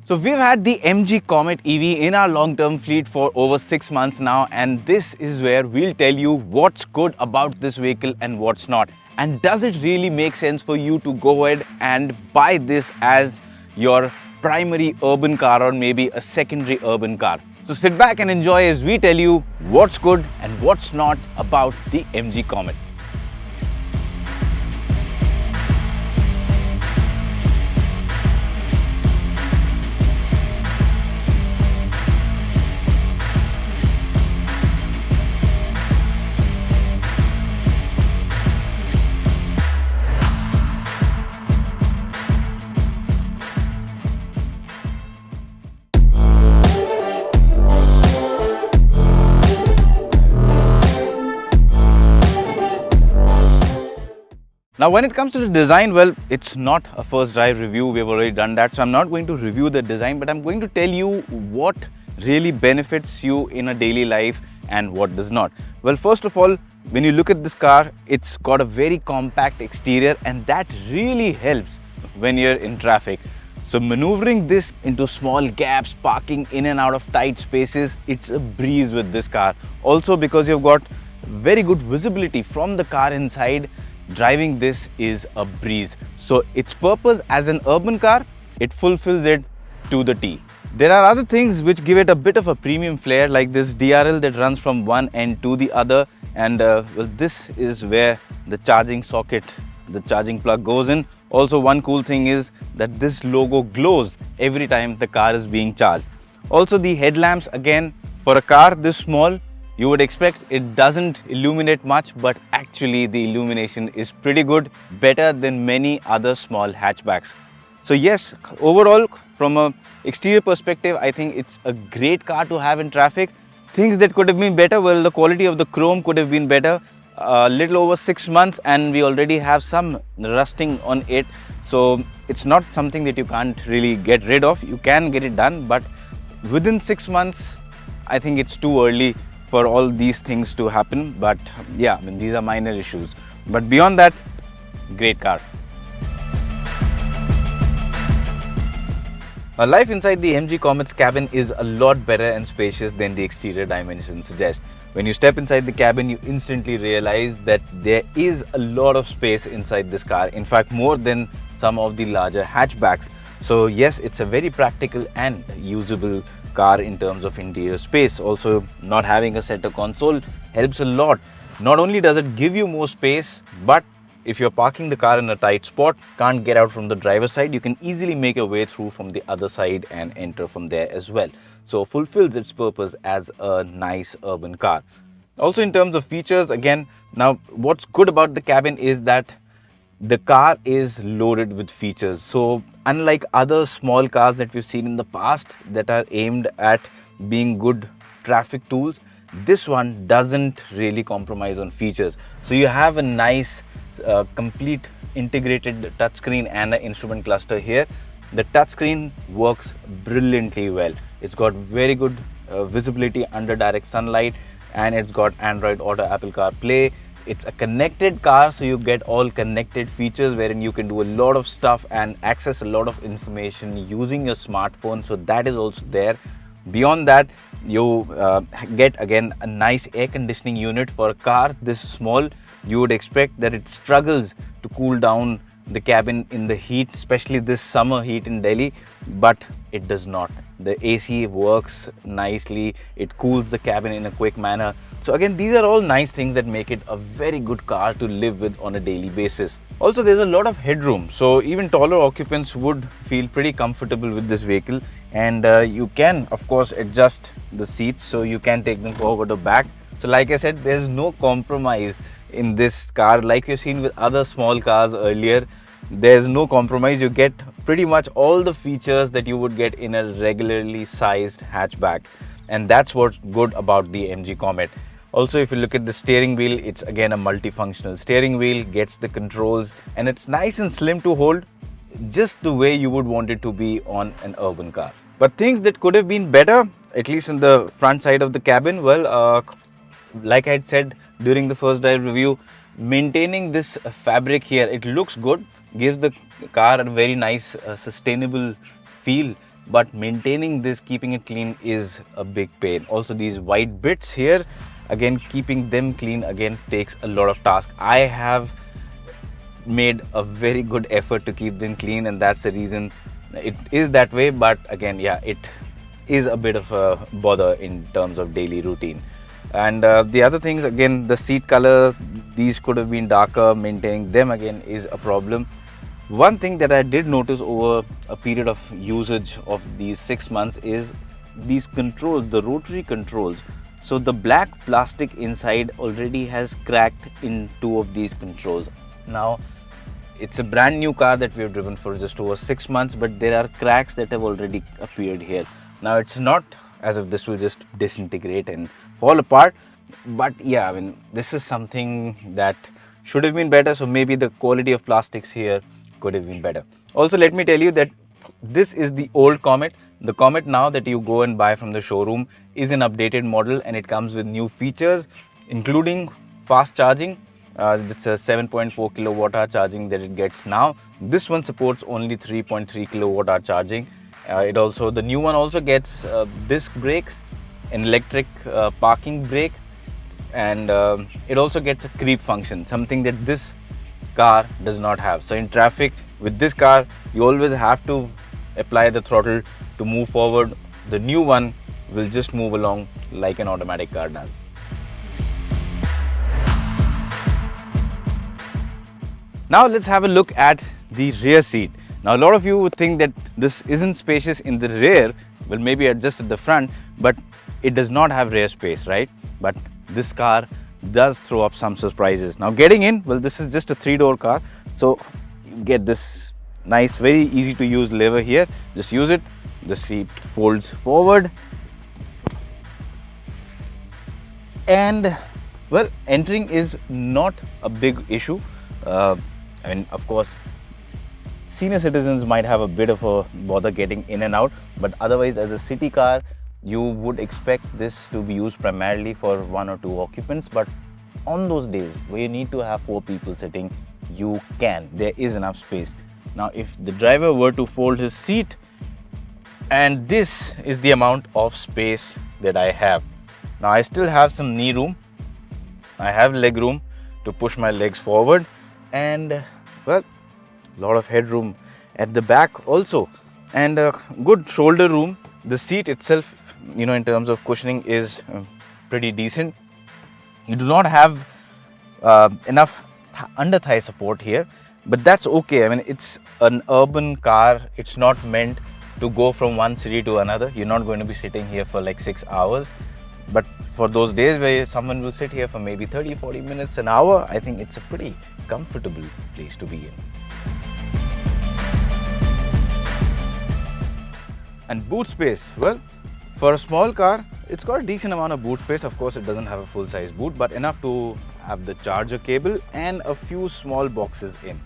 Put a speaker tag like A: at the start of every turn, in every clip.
A: So we've had the MG Comet EV in our long-term fleet for over 6 months now, and this is where we'll tell you what's good about this vehicle and what's not. And does it really make sense for you to go ahead and buy this as your primary urban car or maybe a secondary urban car? So sit back and enjoy as we tell you what's good and what's not about the MG Comet. Now when it comes to the design, well, it's not a first drive review, we've already done that, so I'm not going to review the design, but I'm going to tell you what really benefits you in a daily life and what does not. Well, first of all, when you look at this car, it's got a very compact exterior, and that really helps when you're in traffic. So maneuvering this into small gaps, parking in and out of tight spaces, it's a breeze with this car. Also, because you've got very good visibility from the car inside, driving this is a breeze. So its purpose as an urban car, it fulfills it to the T. There are other things which give it a bit of a premium flair, like this DRL that runs from one end to the other, and well, this is where the charging socket, the charging plug goes in. Also, one cool thing is that this logo glows every time the car is being charged. Also, the headlamps, again, for a car this small, you would expect it doesn't illuminate much, but actually the illumination is pretty good, better than many other small hatchbacks. So yes, overall, from an exterior perspective, I think it's a great car to have in traffic. Things that could have been better, well, the quality of the chrome could have been better. A little over 6 months and we already have some rusting on it. So it's not something that you can't really get rid of. You can get it done, but within 6 months, I think it's too early for all these things to happen. But yeah, I mean, these are minor issues, but beyond that, great car. Life inside the MG Comet's cabin is a lot better and spacious than the exterior dimensions suggest. When you step inside the cabin, you instantly realize that there is a lot of space inside this car, in fact more than some of the larger hatchbacks. So yes, it's a very practical and usable car in terms of interior space. Also, not having a center console helps a lot. Not only does it give you more space, but if you're parking the car in a tight spot, can't get out from the driver's side, you can easily make your way through from the other side and enter from there as well. So fulfills its purpose as a nice urban car. Also, in terms of features, again, now what's good about the cabin is that the car is loaded with features. So unlike other small cars that we've seen in the past that are aimed at being good traffic tools, this one doesn't really compromise on features. So you have a nice complete integrated touchscreen and an instrument cluster here. The touchscreen works brilliantly well. It's got very good visibility under direct sunlight, and it's got Android Auto, Apple Carplay. It's a connected car, so you get all connected features wherein you can do a lot of stuff and access a lot of information using your smartphone. So that is also there. Beyond that, you get again a nice air conditioning unit. For a car this small, you would expect that it struggles to cool down the cabin in the heat, especially this summer heat in Delhi, but it does not. The AC works nicely, it cools the cabin in a quick manner. So again, these are all nice things that make it a very good car to live with on a daily basis. Also, there's a lot of headroom, so even taller occupants would feel pretty comfortable with this vehicle. And you can of course adjust the seats, so you can take them forward or back. So like I said, there's no compromise in this car. Like you've seen with other small cars earlier, there's no compromise. You get pretty much all the features that you would get in a regularly sized hatchback, and that's what's good about the MG Comet. Also, if you look at the steering wheel, it's again a multifunctional steering wheel, gets the controls, and it's nice and slim to hold, just the way you would want it to be on an urban car. But things that could have been better, at least in the front side of the cabin, well, like I had said during the first drive review, maintaining this fabric here, it looks good, gives the car a very nice sustainable feel, but maintaining this, keeping it clean is a big pain. Also these white bits here, again keeping them clean again takes a lot of task. I have made a very good effort to keep them clean, and that's the reason it is that way. But again, yeah, it is a bit of a bother in terms of daily routine. And the other things, again, the seat color, these could have been darker. Maintaining them again is a problem. One thing that I did notice over a period of usage of these 6 months is these controls, the rotary controls. So the black plastic inside already has cracked in 2 of these controls. Now it's a brand new car that we have driven for just over 6 months, but there are cracks that have already appeared here. Now it's not as if this will just disintegrate and fall apart, but yeah, I mean, this is something that should have been better. So maybe the quality of plastics here could have been better. Also, let me tell you that this is the old Comet. The Comet now that you go and buy from the showroom is an updated model, and it comes with new features including fast charging. It's a 7.4 kilowatt hour charging that it gets now. This one supports only 3.3 kilowatt hour charging. The new one also gets disc brakes, an electric parking brake, and it also gets a creep function, something that this car does not have. So in traffic with this car, you always have to apply the throttle to move forward. The new one will just move along like an automatic car does. Now let's have a look at the rear seat. Now a lot of you would think that this isn't spacious in the rear, well maybe just at the front, but it does not have rear space, right? But this car does throw up some surprises. Now getting in, well, this is just a 3-door car, so you get this nice, very easy to use lever here. Just use it. The seat folds forward, and well, entering is not a big issue. I mean, of course, senior citizens might have a bit of a bother getting in and out, but otherwise as a city car, you would expect this to be used primarily for 1 or 2 occupants. But on those days where you need to have 4 people sitting, you can. There is enough space. Now, if the driver were to fold his seat, and this is the amount of space that I have. Now, I still have some knee room. I have leg room to push my legs forward, and well, a lot of headroom at the back also, and a good shoulder room. The seat itself, you know, in terms of cushioning is pretty decent. You do not have enough under thigh support here, but that's okay. I mean, it's an urban car. It's not meant to go from one city to another. You're not going to be sitting here for like 6 hours, but for those days where someone will sit here for maybe 30-40 minutes, an hour, I think it's a pretty comfortable place to be in. And boot space, well, for a small car, it's got a decent amount of boot space. Of course, it doesn't have a full-size boot, but enough to have the charger cable and a few small boxes in.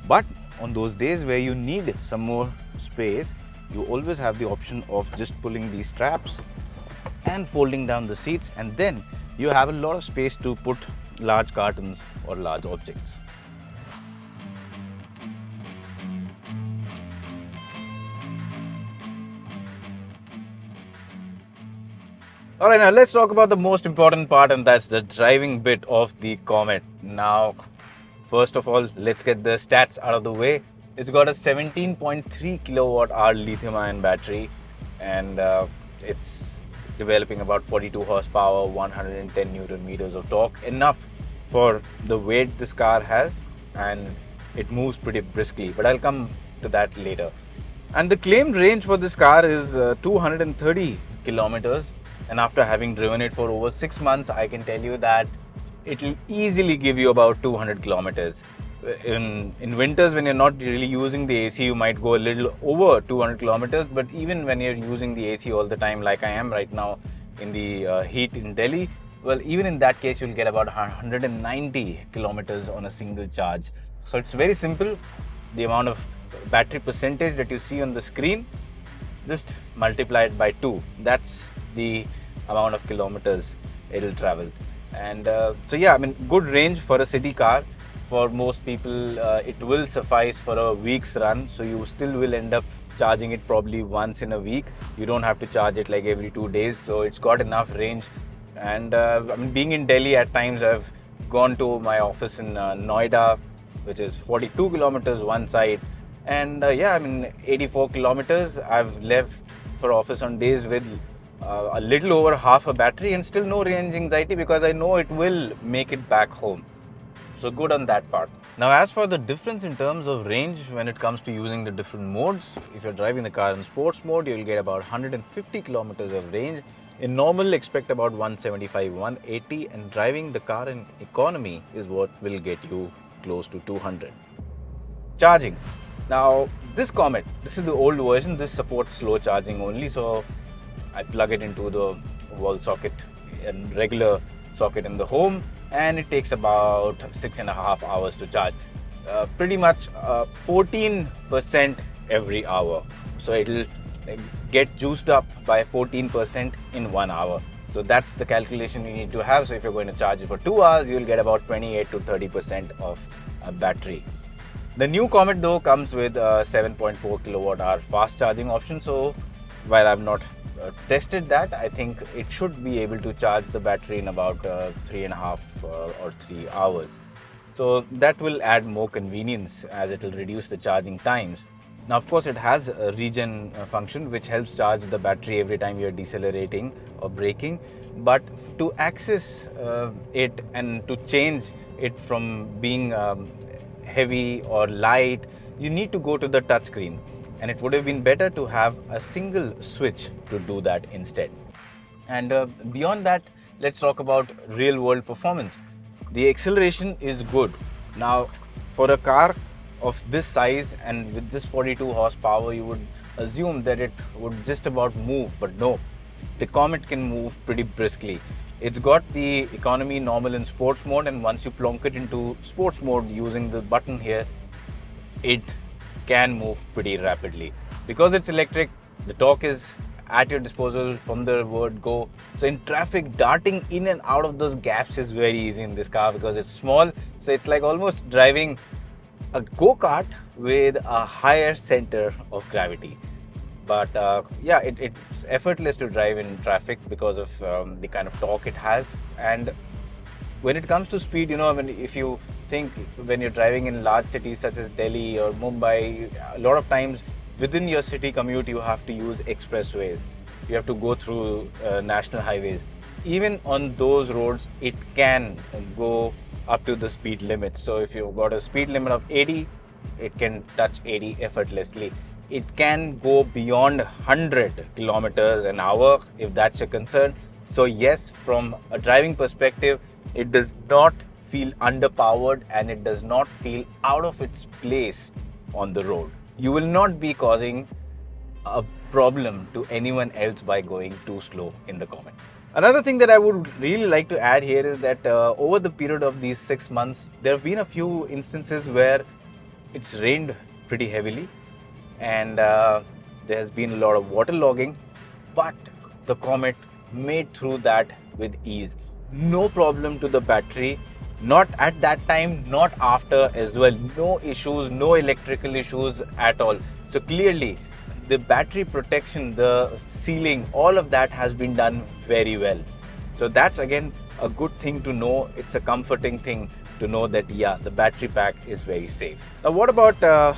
A: But on those days where you need some more space, you always have the option of just pulling these straps and folding down the seats, and then you have a lot of space to put large cartons or large objects. Alright, now let's talk about the most important part, and that's the driving bit of the Comet. Now, first of all, let's get the stats out of the way. It's got a 17.3 kilowatt hour lithium ion battery, and it's developing about 42 horsepower, 110 newton meters of torque, enough for the weight this car has, and it moves pretty briskly, but I'll come to that later. And the claimed range for this car is 230 kilometers, and after having driven it for over 6 months, I can tell you that it will easily give you about 200 kilometers. In winters, when you're not really using the AC, you might go a little over 200 kilometers, but even when you're using the AC all the time, like I am right now in the heat in Delhi, well, even in that case, you'll get about 190 kilometers on a single charge. So it's very simple. The amount of battery percentage that you see on the screen, just multiply it by 2. That's the amount of kilometers it'll travel. And so yeah, I mean, good range for a city car. For most people, it will suffice for a week's run, so you still will end up charging it probably once in a week. You don't have to charge it like every 2 days, so it's got enough range. And I mean, being in Delhi at times, I've gone to my office in Noida, which is 42 kilometers one side, and yeah, I mean 84 kilometers. I've left for office on days with a little over half a battery and still no range anxiety, because I know it will make it back home. So good on that part. Now, as for the difference in terms of range when it comes to using the different modes, if you're driving the car in sports mode, you'll get about 150 kilometers of range. In normal, expect about 175, 180, and driving the car in economy is what will get you close to 200. Charging. Now, this Comet, this is the old version. This supports slow charging only. So I plug it into the wall socket and regular socket in the home, and it takes about 6.5 hours to charge. Pretty much 14% every hour. So it'll get juiced up by 14% in 1 hour. So that's the calculation you need to have. So if you're going to charge it for 2 hours, you'll get about 28 to 30% of battery. The new Comet though comes with a 7.4 kilowatt hour fast charging option. So while I've not tested that, I think it should be able to charge the battery in about 3.5 or 3 hours. So that will add more convenience, as it will reduce the charging times. Now, of course, it has a regen function which helps charge the battery every time you're decelerating or braking. But to access it and to change it from being heavy or light, you need to go to the touchscreen. And it would have been better to have a single switch to do that instead. And beyond that, let's talk about real world performance. The acceleration is good. Now, for a car of this size and with just 42 horsepower, you would assume that it would just about move, but no, the Comet can move pretty briskly. It's got the economy, normal and sports mode, and once you plonk it into sports mode using the button here, it can move pretty rapidly. Because it's electric, the torque is at your disposal from the word go. So in traffic, darting in and out of those gaps is very easy in this car because it's small. So it's like almost driving a go-kart with a higher center of gravity. But yeah, it's effortless to drive in traffic because of the kind of torque it has. And when it comes to speed, you know, if you think when you're driving in large cities such as Delhi or Mumbai, a lot of times within your city commute, you have to use expressways. You have to go through national highways. Even on those roads, it can go up to the speed limit. So if you've got a speed limit of 80, it can touch 80 effortlessly. It can go beyond 100 kilometers an hour if that's your concern. So yes, from a driving perspective, it does not feel underpowered and it does not feel out of its place on the road. You will not be causing a problem to anyone else by going too slow in the Comet. Another thing that I would really like to add here is that over the period of these 6 months, there have been a few instances where it's rained pretty heavily and there has been a lot of water logging, but the Comet made through that with ease. No problem to the battery, not at that time, not after as well. No issues, no electrical issues at all. So clearly, the battery protection, the sealing, all of that has been done very well. So that's again a good thing to know. It's a comforting thing to know that, yeah, the battery pack is very safe. Now, what about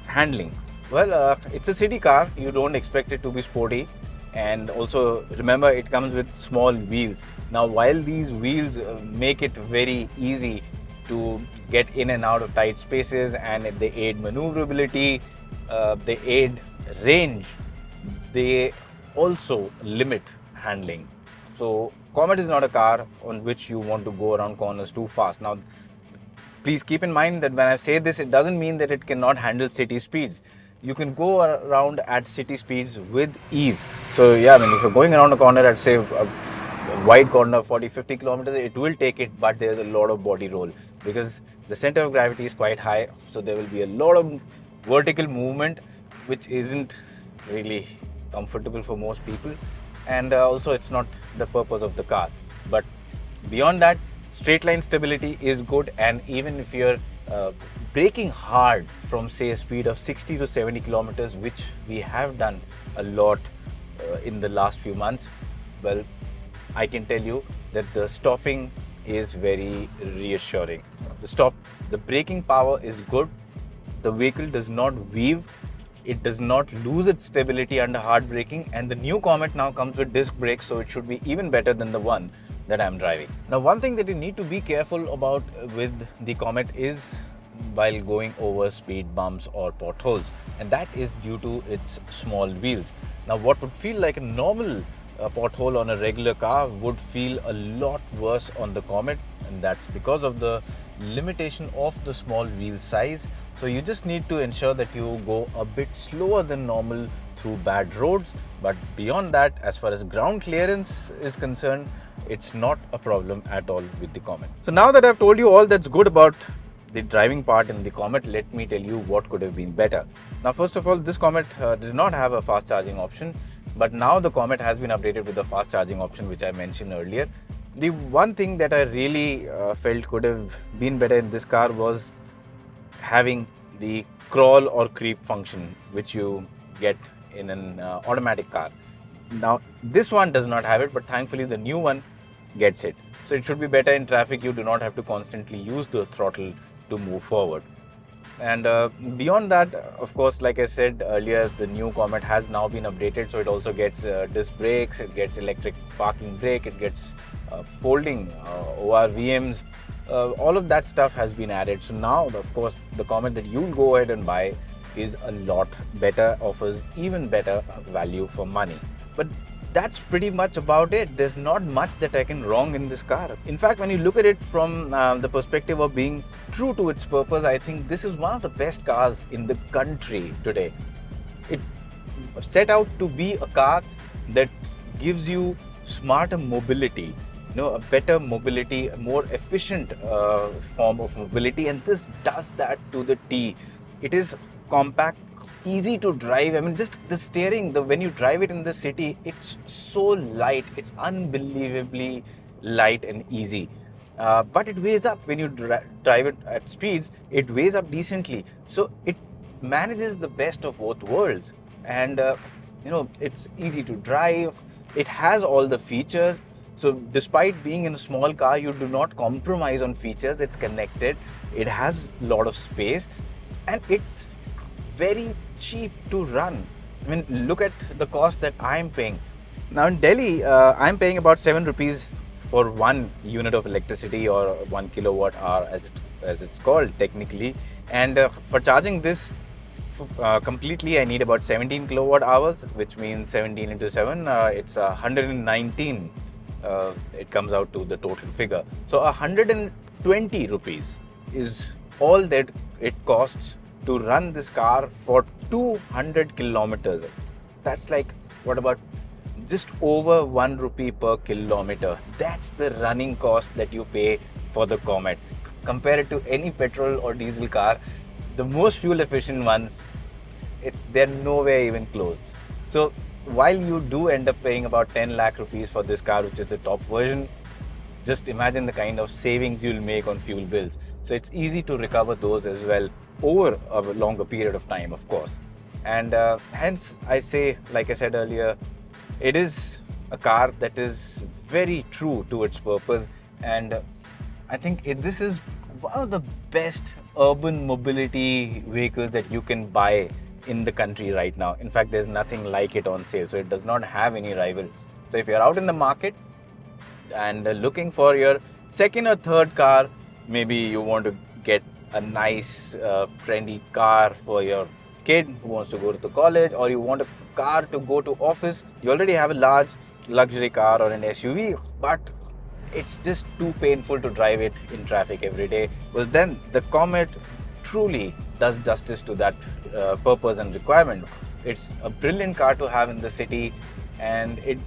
A: handling? Well, it's a city car. You don't expect it to be sporty. And also remember, it comes with small wheels. Now, while these wheels make it very easy to get in and out of tight spaces, and they aid maneuverability, they aid range, they also limit handling. So Comet is not a car on which you want to go around corners too fast. Now, please keep in mind that when I say this, it doesn't mean that it cannot handle city speeds. You can go around at city speeds with ease. So yeah, if you're going around a corner at, say, a wide corner, 40-50 kilometers, it will take it, but there's a lot of body roll because the center of gravity is quite high. So there will be a lot of vertical movement, which isn't really comfortable for most people. And also, it's not the purpose of the car. But beyond that, straight line stability is good. And even if you're uh, braking hard from say a speed of 60 to 70 kilometers, which we have done a lot in the last few months, well, I can tell you that the stopping is very reassuring. The braking power is good. The vehicle does not weave. It does not lose its stability under hard braking, and the new Comet now comes with disc brakes, so it should be even better than the one that I'm driving. Now, one thing that you need to be careful about with the Comet is while going over speed bumps or potholes, and that is due to its small wheels. Now, what would feel like a normal pothole on a regular car would feel a lot worse on the Comet, and that's because of the limitation of the small wheel size. So you just need to ensure that you go a bit slower than normal through bad roads, but beyond that, as far as ground clearance is concerned, it's not a problem at all with the Comet. So now that I've told you all that's good about the driving part in the Comet, let me tell you what could have been better. Now, first of all, this Comet did not have a fast charging option, but now the Comet has been updated with the fast charging option, which I mentioned earlier. The one thing that I really felt could have been better in this car was having the crawl or creep function, which you get in an automatic car. Now, this one does not have it, but thankfully the new one gets it. So it should be better in traffic. You do not have to constantly use the throttle to move forward. And beyond that, of course, like I said earlier, the new Comet has now been updated, so it also gets disc brakes, it gets electric parking brake, it gets folding ORVMs. All of that stuff has been added. So now, of course, the Comet that you'll go ahead and buy is a lot better, offers even better value for money. But that's pretty much about it. There's not much that I can wrong in this car. In fact, when you look at it from the perspective of being true to its purpose, I think this is one of the best cars in the country today. It set out to be a car that gives you smarter mobility, a better mobility, a more efficient form of mobility, and this does that to the T. It is compact, easy to drive. I mean, just the steering, when you drive it in the city, it's so light. It's unbelievably light and easy. But it weighs up when you drive it at speeds. It weighs up decently. So it manages the best of both worlds. And, it's easy to drive. It has all the features. So despite being in a small car, you do not compromise on features. It's connected. It has a lot of space. And it's very cheap to run. I mean, look at the cost that I'm paying. Now in Delhi, I'm paying about 7 rupees for 1 unit of electricity, or 1 kilowatt hour as it's called technically. And for charging this completely, I need about 17 kilowatt hours, which means 17 into 7, it's 119. It comes out to the total figure. So 120 rupees is all that it costs to run this car for 200 kilometers. That's like, what about just over 1 rupee per kilometer? That's the running cost that you pay for the Comet. Compare it to any petrol or diesel car, the most fuel efficient ones, they're nowhere even close. So while you do end up paying about 10 lakh rupees for this car, which is the top version, just imagine the kind of savings you'll make on fuel bills. So it's easy to recover those as well over a longer period of time, of course. And hence I say, like I said earlier, it is a car that is very true to its purpose. And I think this is one of the best urban mobility vehicles that you can buy in the country right now. In fact, there's nothing like it on sale, so it does not have any rival. So if you're out in the market and looking for your second or third car, maybe you want to get a nice trendy car for your kid who wants to go to college, or you want a car to go to office, you already have a large luxury car or an SUV, but it's just too painful to drive it in traffic every day. Well, then the Comet truly does justice to that purpose and requirement. It's a brilliant car to have in the city, and it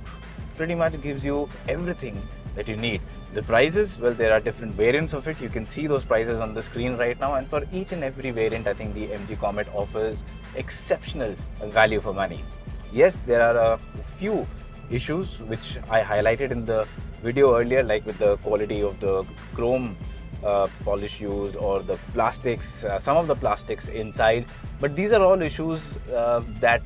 A: pretty much gives you everything that you need. The prices, well, there are different variants of it. You can see those prices on the screen right now, and for each and every variant, I think the MG Comet offers exceptional value for money. Yes, there are a few issues which I highlighted in the video earlier, like with the quality of the chrome polish used or the plastics, some of the plastics inside. But these are all issues that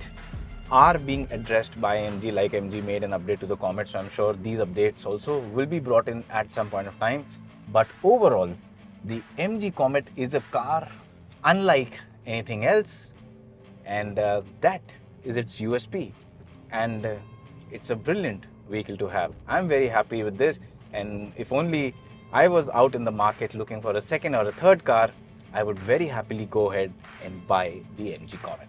A: are being addressed by MG, like MG made an update to the Comet, so I'm sure these updates also will be brought in at some point of time. But overall, the MG Comet is a car unlike anything else, and that is its USP, and it's a brilliant vehicle to have. I'm very happy with this, and if only I was out in the market looking for a second or a third car, I would very happily go ahead and buy the MG Comet.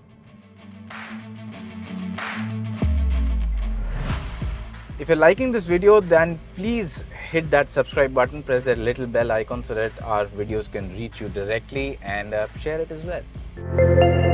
A: If you're liking this video, then please hit that subscribe button, press that little bell icon so that our videos can reach you directly, and share it as well.